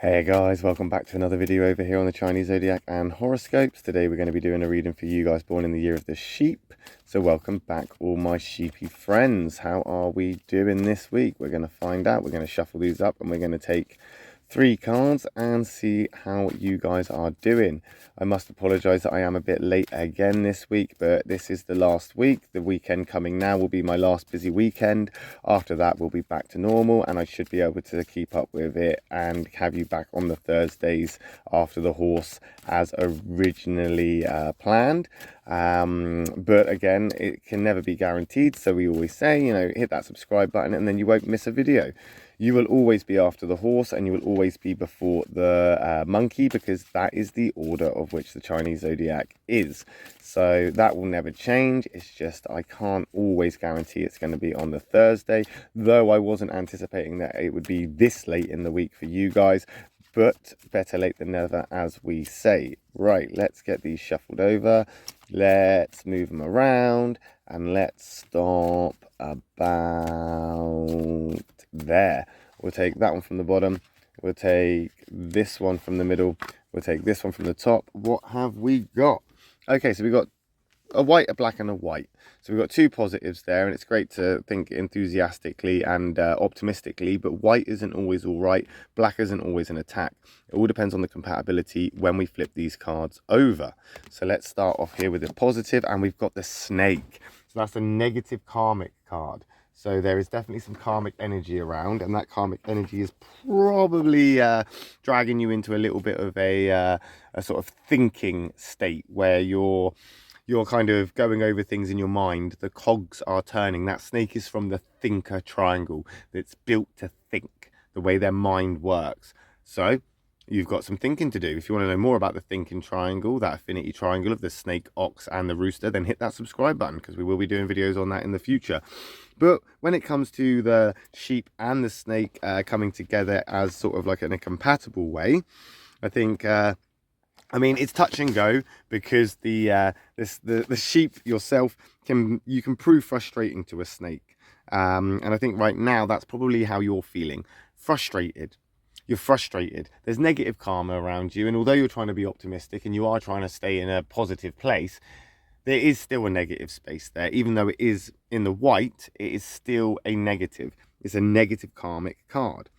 Hey guys, welcome back to another video over here on the Chinese Zodiac and horoscopes. Today we're going to be doing a reading for you guys born in the year of the sheep. So welcome back all my sheepy friends. How are we doing this week? We're going to find out. We're going to shuffle these up and we're going to take 3 cards and see how you guys are doing. I must apologize that I am a bit late again this week, but this is the last week. The weekend coming now will be my last busy weekend. After that we'll be back to normal and I should be able to keep up with it and have you back on the Thursdays after the horse as originally planned. But again, it can never be guaranteed, so we always say, hit that subscribe button and then you won't miss a video. You will always be after the horse and you will always be before the monkey, because that is the order of which the Chinese Zodiac is. So that will never change. It's just I can't always guarantee it's going to be on the Thursday, though I wasn't anticipating that it would be this late in the week for you guys. But better late than never, as we say. Right, let's get these shuffled over. Let's move them around and let's stop about there. We'll take that one from the bottom. We'll take this one from the middle. We'll take this one from the top. What have we got? Okay, so we've got a white, a black and a white. So we've got 2 positives there, and it's great to think enthusiastically and optimistically, but white isn't always all right. Black isn't always an attack. It all depends on the compatibility when we flip these cards over. So let's start off here with the positive, and we've got the snake. So that's a negative karmic card. So there is definitely some karmic energy around, and that karmic energy is probably dragging you into a little bit of a sort of thinking state where you're kind of going over things in your mind. The cogs are turning. That snake is from the thinker triangle. That's built to think, the way their mind works. So you've got some thinking to do. If you want to know more about the thinking triangle, that affinity triangle of the snake, ox and the rooster, then hit that subscribe button, because we will be doing videos on that in the future. But when it comes to the sheep and the snake coming together as sort of like in a compatible way, I think it's touch and go, because the sheep yourself can prove frustrating to a snake, and I think right now that's probably how you're feeling. Frustrated. You're frustrated. There's negative karma around you, and although you're trying to be optimistic and you are trying to stay in a positive place, there is still a negative space there. Even though it is in the white, it is still a negative. It's a negative karmic card.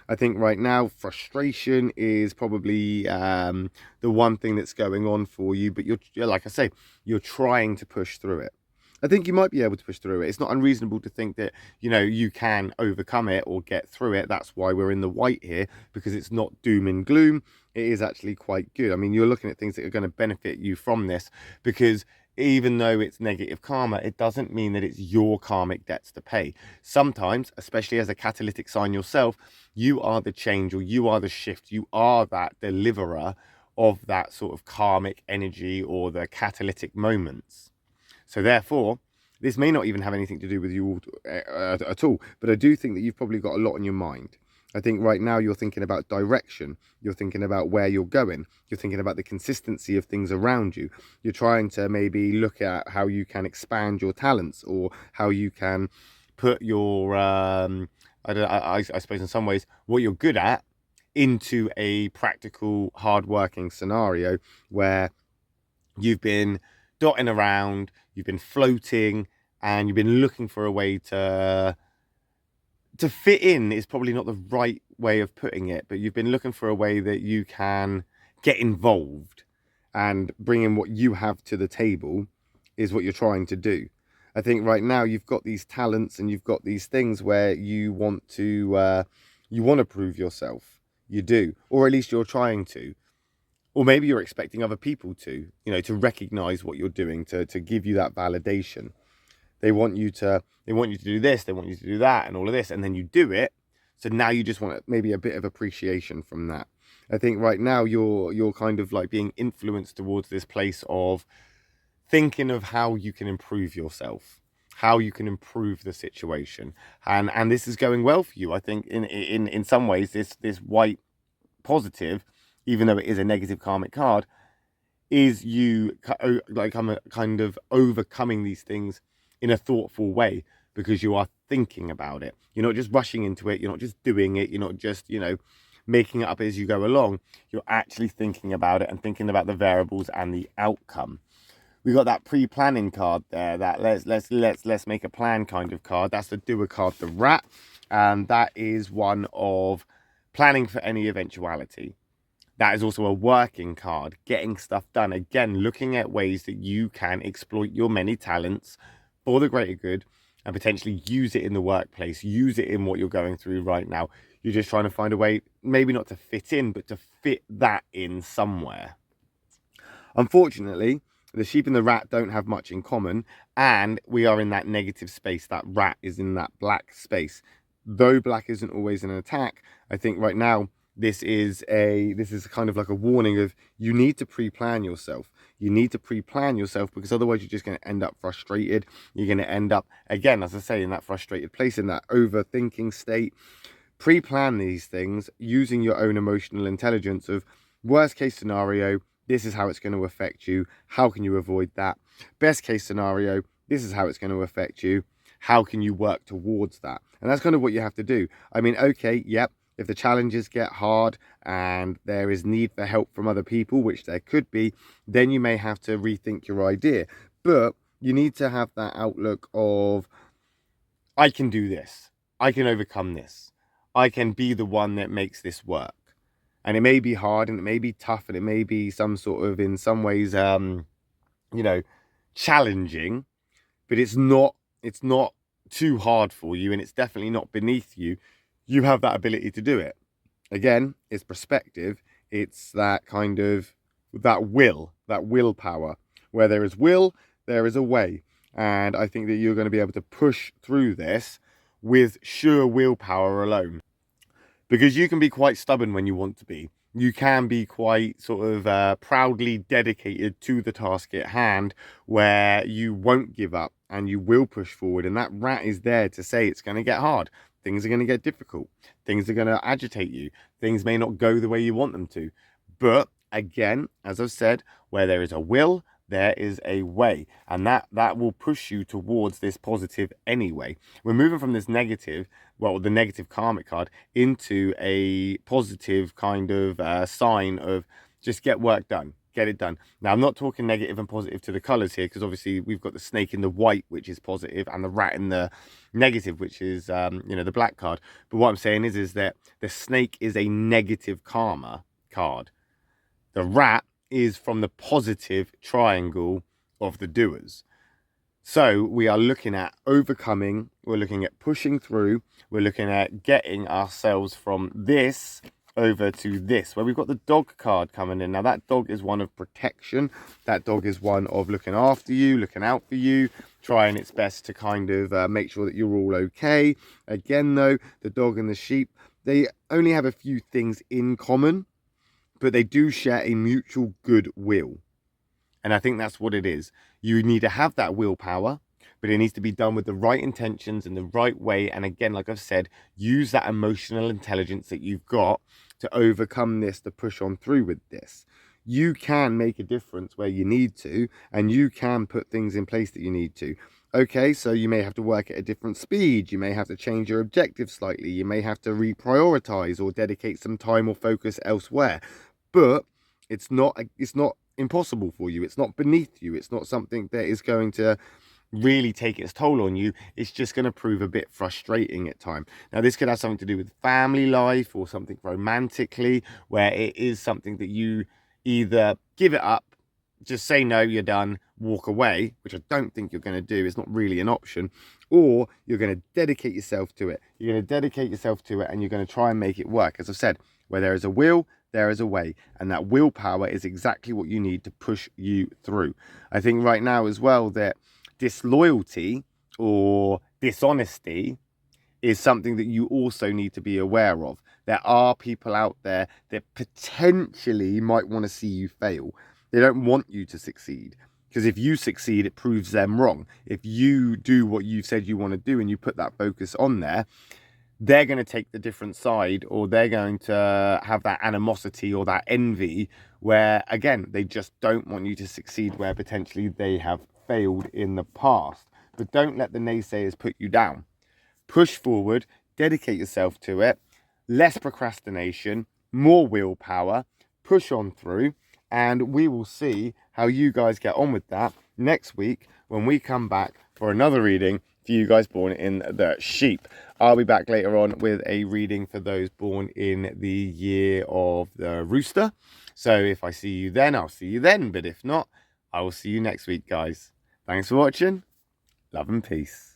I think right now frustration is probably the one thing that's going on for you, but you're, like I say, you're trying to push through it. I think you might be able to push through it. It's not unreasonable to think that, you can overcome it or get through it. That's why we're in the white here, because it's not doom and gloom. It is actually quite good. I mean, you're looking at things that are going to benefit you from this, because even though it's negative karma, it doesn't mean that it's your karmic debts to pay. Sometimes, especially as a catalytic sign yourself, you are the change, or you are the shift. You are that deliverer of that sort of karmic energy or the catalytic moments. So therefore, this may not even have anything to do with you at all, but I do think that you've probably got a lot on your mind. I think right now you're thinking about direction. You're thinking about where you're going. You're thinking about the consistency of things around you. You're trying to maybe look at how you can expand your talents, or how you can put your, I suppose in some ways, what you're good at into a practical, hard-working scenario where you've been dotting around, you've been floating, and you've been looking for a way to fit in. Is probably not the right way of putting it, but you've been looking for a way that you can get involved and bring in what you have to the table is what you're trying to do. I think right now you've got these talents and you've got these things where you want to prove yourself. You do, or at least you're trying to. Or maybe you're expecting other people to, to recognize what you're doing, to give you that validation. They want you to do this, they want you to do that, and all of this, and then you do it. So now you just want maybe a bit of appreciation from that. I think right now you're kind of like being influenced towards this place of thinking of how you can improve yourself, how you can improve the situation, and this is going well for you. I think in some ways this white positive, even though it is a negative karmic card, is you like kind of overcoming these things in a thoughtful way, because you are thinking about it. You're not just rushing into it. You're not just doing it. You're not just, making it up as you go along. You're actually thinking about it and thinking about the variables and the outcome. We got that pre-planning card there, that let's make a plan kind of card. That's the doer card, the rat, and that is one of planning for any eventuality. That is also a working card, getting stuff done. Again, looking at ways that you can exploit your many talents for the greater good and potentially use it in the workplace, use it in what you're going through right now. You're just trying to find a way, maybe not to fit in, but to fit that in somewhere. Unfortunately, the sheep and the rat don't have much in common, and we are in that negative space. That rat is in that black space. Though black isn't always an attack, I think right now this is kind of like a warning of you need to pre-plan yourself. You need to pre-plan yourself, because otherwise you're just going to end up frustrated. You're going to end up, again, as I say, in that frustrated place, in that overthinking state. Pre-plan these things using your own emotional intelligence of worst case scenario, this is how it's going to affect you. How can you avoid that? Best case scenario, this is how it's going to affect you. How can you work towards that? And that's kind of what you have to do. I mean, okay, yep, if the challenges get hard and there is need for help from other people, which there could be, then you may have to rethink your idea. But you need to have that outlook of, I can do this. I can overcome this. I can be the one that makes this work. And it may be hard and it may be tough and it may be some sort of, in some ways, challenging, but it's not too hard for you, and it's definitely not beneath you. You have that ability to do it. Again, it's perspective. It's that kind of, that willpower. Where there is will, there is a way. And I think that you're going to be able to push through this with sheer willpower alone. Because you can be quite stubborn when you want to be. You can be quite sort of proudly dedicated to the task at hand, where you won't give up and you will push forward. And that rat is there to say it's going to get hard. Things are going to get difficult. Things are going to agitate you. Things may not go the way you want them to. But again, as I've said, where there is a will, there is a way, and that will push you towards this positive anyway. We're moving from this negative, well, the negative karmic card, into a positive kind of sign of just get work done, get it done. Now, I'm not talking negative and positive to the colors here, because obviously we've got the snake in the white, which is positive, and the rat in the negative, which is the black card. But what I'm saying is that the snake is a negative karma card. The rat is from the positive triangle of the doers. So we are looking at overcoming, we're looking at pushing through, we're looking at getting ourselves from this over to this, where we've got the dog card coming in. Now that dog is one of protection. That dog is one of looking after you, looking out for you, trying its best to kind of make sure that you're all okay. Again though, the dog and the sheep, they only have a few things in common, but they do share a mutual goodwill. And I think that's what it is. You need to have that willpower, but it needs to be done with the right intentions in the right way. And again, like I've said, use that emotional intelligence that you've got to overcome this, to push on through with this. You can make a difference where you need to, and you can put things in place that you need to. Okay, so you may have to work at a different speed. You may have to change your objective slightly. You may have to reprioritize or dedicate some time or focus elsewhere. But it's not impossible for you. It's not beneath you. It's not something that is going to really take its toll on you. It's just going to prove a bit frustrating at times. Now, this could have something to do with family life or something romantically, where it is something that you either give it up, just say no, you're done, walk away, which I don't think you're going to do. It's not really an option. Or you're going to dedicate yourself to it. You're going to dedicate yourself to it, and you're going to try and make it work. As I've said, where there is a will, there is a way, and that willpower is exactly what you need to push you through. I think right now as well that disloyalty or dishonesty is something that you also need to be aware of. There are people out there that potentially might want to see you fail. They don't want you to succeed, because if you succeed, it proves them wrong. If you do what you said you want to do and you put that focus on there, they're going to take the different side, or they're going to have that animosity or that envy where, again, they just don't want you to succeed where potentially they have failed in the past. But don't let the naysayers put you down. Push forward, dedicate yourself to it, less procrastination, more willpower, push on through, and we will see how you guys get on with that next week when we come back for another reading for you guys born in the sheep. I'll be back later on with a reading for those born in the year of the rooster. So if I see you then, I'll see you then. But if not, I will see you next week, guys. Thanks for watching. Love and peace.